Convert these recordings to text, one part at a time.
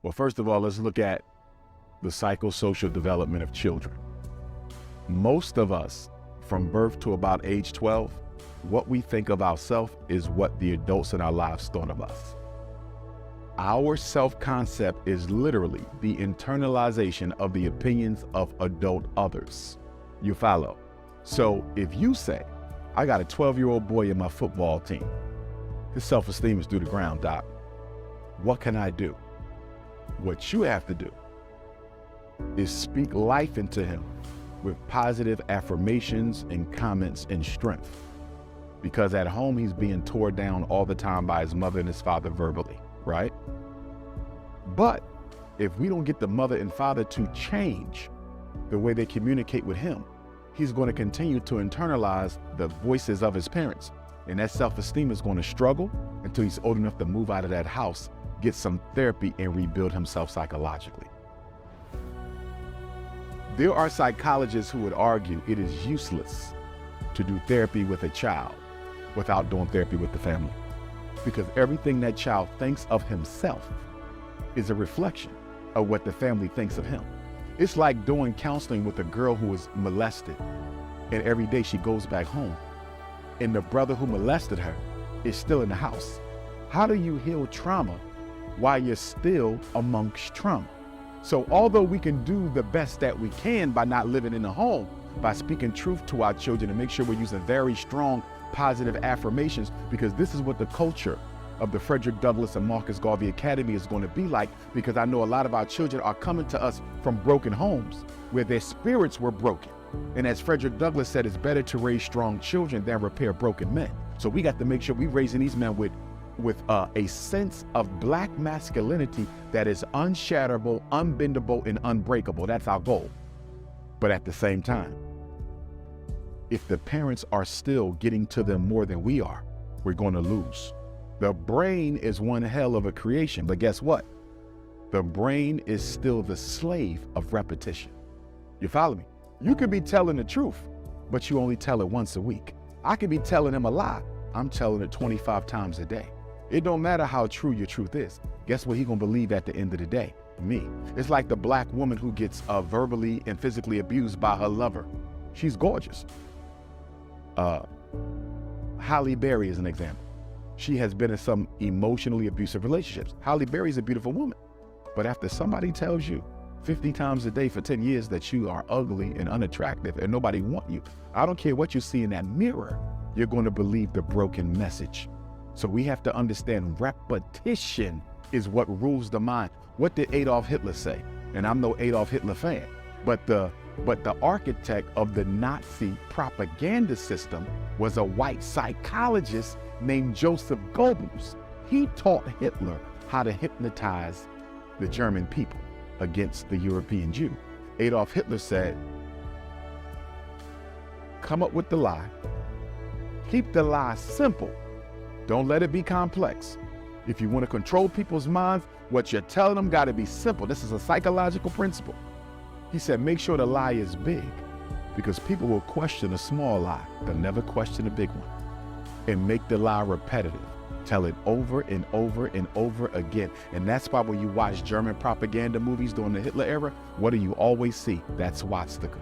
Well, first of all, let's look at the psychosocial development of children. Most of us, from birth to about age 12, what we think of ourselves is what the adults in our lives thought of us. Our self-concept is literally the internalization of the opinions of adult others. You follow? So if you say, I got a 12-year-old boy in my football team, his self-esteem is through the ground, Doc. What can I do? What you have to do is speak life into him with positive affirmations and comments and strength. Because at home, he's being torn down all the time by his mother and his father verbally, right? But if we don't get the mother and father to change the way they communicate with him, he's going to continue to internalize the voices of his parents. And that self-esteem is going to struggle until he's old enough to move out of that house, get some therapy, and rebuild himself psychologically. There are psychologists who would argue it is useless to do therapy with a child without doing therapy with the family, because everything that child thinks of himself is a reflection of what the family thinks of him. It's like doing counseling with a girl who was molested, and every day she goes back home, and the brother who molested her is still in the house. How do you heal trauma while you're still amongst trauma? So although we can do the best that we can by not living in the home, by speaking truth to our children and make sure we're using very strong positive affirmations, because this is what the culture of the Frederick Douglass and Marcus Garvey Academy is going to be like, because I know a lot of our children are coming to us from broken homes where their spirits were broken. And as Frederick Douglass said, it's better to raise strong children than repair broken men. So we got to make sure we're raising these men with a sense of Black masculinity that is unshatterable, unbendable, and unbreakable. That's our goal. But at the same time, if the parents are still getting to them more than we are, we're going to lose. The brain is one hell of a creation, but guess what? The brain is still the slave of repetition. You follow me? You could be telling the truth, but you only tell it once a week. I could be telling him a lie. I'm telling it 25 times a day. It don't matter how true your truth is. Guess what he gonna believe at the end of the day? Me. It's like the Black woman who gets verbally and physically abused by her lover. She's gorgeous. Halle Berry is an example. She has been in some emotionally abusive relationships. Halle Berry is a beautiful woman. But after somebody tells you 50 times a day for 10 years that you are ugly and unattractive and nobody wants you, I don't care what you see in that mirror, you're going to believe the broken message. So we have to understand repetition is what rules the mind. What did Adolf Hitler say? And I'm no Adolf Hitler fan, but the architect of the Nazi propaganda system was a white psychologist named Joseph Goebbels. He taught Hitler how to hypnotize the German people against the European Jew. Adolf Hitler said, come up with the lie, keep the lie simple, don't let it be complex. If you want to control people's minds, what you're telling them got to be simple. This is a psychological principle. He said, make sure the lie is big, because people will question a small lie. They'll never question a big one. And make the lie repetitive. Tell it over and over and over again. And that's why when you watch German propaganda movies during the Hitler era, what do you always see? That swastika.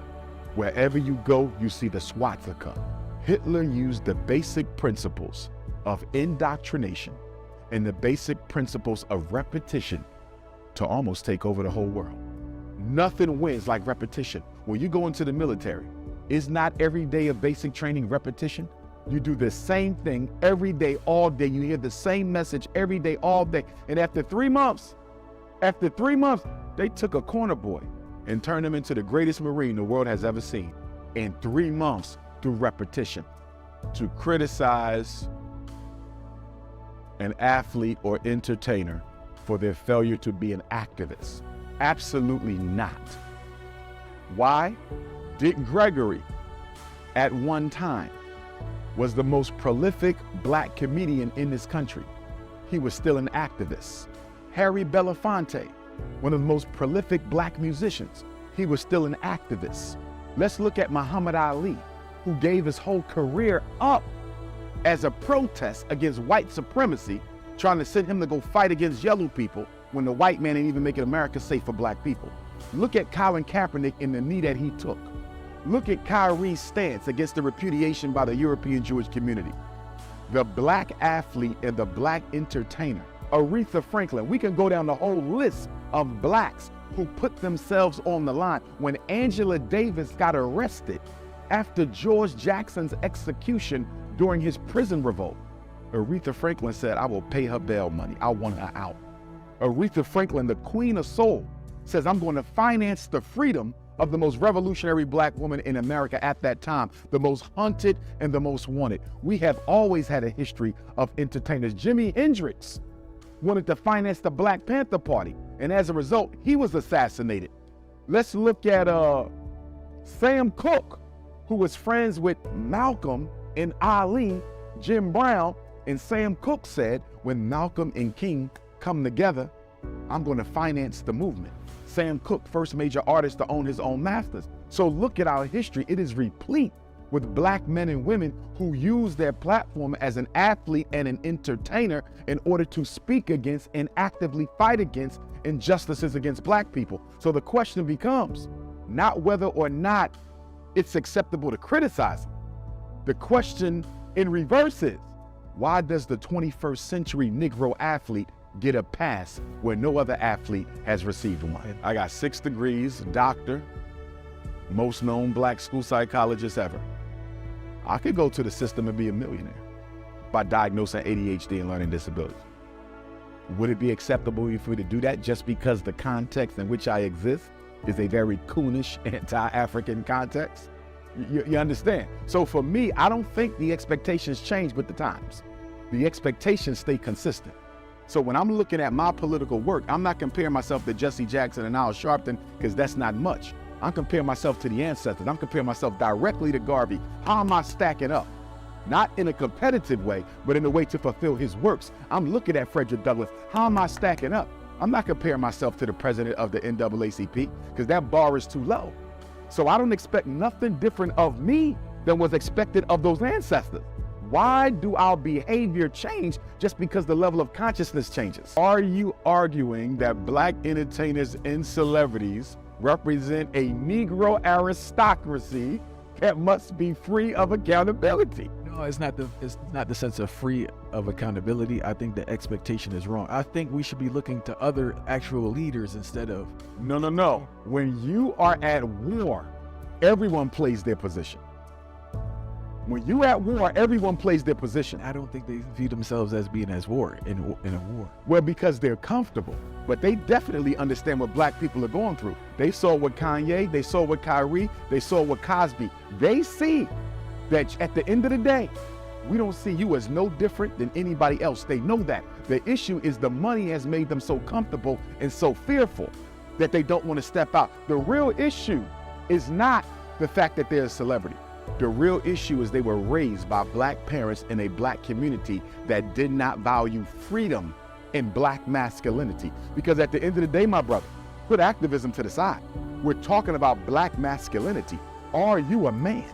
Wherever you go, you see the swastika. Hitler used the basic principles of indoctrination and the basic principles of repetition to almost take over the whole world. Nothing wins like repetition. When you go into the military, is not every day of basic training repetition? You do the same thing every day, all day. You hear the same message every day, all day. And after 3 months, they took a corner boy and turned him into the greatest Marine the world has ever seen in 3 months through repetition. To criticize an athlete or entertainer for their failure to be an activist. Absolutely not. Why? Dick Gregory, at one time, was the most prolific Black comedian in this country. He was still an activist. Harry Belafonte, one of the most prolific Black musicians, he was still an activist. Let's look at Muhammad Ali, who gave his whole career up as a protest against white supremacy, trying to send him to go fight against yellow people. when the white man ain't even making America safe for black people. Look at Colin Kaepernick and the knee that he took. Look at Kyrie's stance against the repudiation by the European Jewish community. The black athlete and the black entertainer, Aretha Franklin. We can go down the whole list of blacks who put themselves on the line. When Angela Davis got arrested after George Jackson's execution during his prison revolt, Aretha Franklin said, I will pay her bail money. I want her out. Aretha Franklin, the queen of soul, says, I'm going to finance the freedom of the most revolutionary black woman in America at that time, the most hunted and the most wanted. We have always had a history of entertainers. Jimi Hendrix wanted to finance the Black Panther Party, and as a result, he was assassinated. Let's look at Sam Cooke, who was friends with Malcolm and Ali, Jim Brown, and Sam Cooke said, when Malcolm and King come together, I'm going to finance the movement. Sam Cooke, first major artist to own his own masters. So look at our history. It is replete with black men and women who use their platform as an athlete and an entertainer in order to speak against and actively fight against injustices against black people. So the question becomes not whether or not it's acceptable to criticize them. The question in reverse is, why does the 21st century Negro athlete get a pass where no other athlete has received one? I got 6 degrees, doctor, most known black school psychologist ever. I could go to the system and be a millionaire by diagnosing ADHD and learning disabilities. Would it be acceptable for me to do that just because the context in which I exist is a very coonish, anti-African context? You understand? So for me, I don't think the expectations change with the times. The expectations stay consistent. So when I'm looking at my political work, I'm not comparing myself to Jesse Jackson and Al Sharpton, because that's not much. I'm comparing myself to the ancestors. I'm comparing myself directly to Garvey. How am I stacking up? Not in a competitive way, but in a way to fulfill his works. I'm looking at Frederick Douglass. How am I stacking up? I'm not comparing myself to the president of the NAACP, because that bar is too low. So I don't expect nothing different of me than was expected of those ancestors. Why do our behavior change just because the level of consciousness changes? Are you arguing that black entertainers and celebrities represent a Negro aristocracy that must be free of accountability? No, it's not the sense of free of accountability. I think the expectation is wrong. I think we should be looking to other actual leaders instead of... No. When you are at war, everyone plays their position. When you at war, everyone plays their position. I don't think they view themselves as being as war in a war. Well, because they're comfortable, but they definitely understand what black people are going through. They saw what Kanye, they saw what Kyrie, they saw what Cosby. They see that at the end of the day, we don't see you as no different than anybody else. They know that. The issue is the money has made them so comfortable and so fearful that they don't want to step out. The real issue is not the fact that they're a celebrity. The real issue is they were raised by black parents in a black community that did not value freedom and black masculinity. Because at the end of the day, my brother, put activism to the side. We're talking about black masculinity. Are you a man?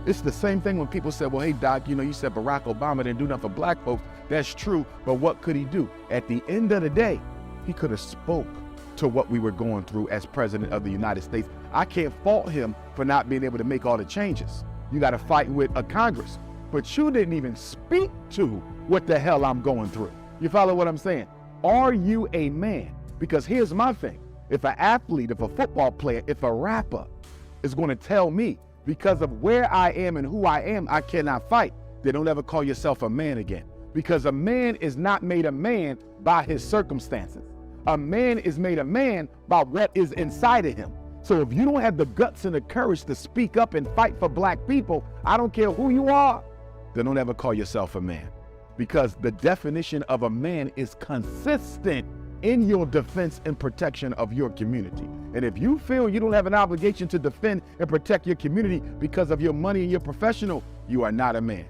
It's the same thing when people say, well, hey, Doc, you said Barack Obama didn't do nothing for black folks. That's true, but what could he do? At the end of the day, he could have spoke to what we were going through as president of the United States. I can't fault him for not being able to make all the changes. You got to fight with a Congress, but you didn't even speak to what the hell I'm going through. You follow what I'm saying? Are you a man? Because here's my thing. If an athlete, if a football player, if a rapper is going to tell me because of where I am and who I am, I cannot fight, then don't ever call yourself a man again. Because a man is not made a man by his circumstances. A man is made a man by what is inside of him. So if you don't have the guts and the courage to speak up and fight for black people, I don't care who you are, then don't ever call yourself a man. Because the definition of a man is consistent in your defense and protection of your community. And if you feel you don't have an obligation to defend and protect your community because of your money and your professional, you are not a man.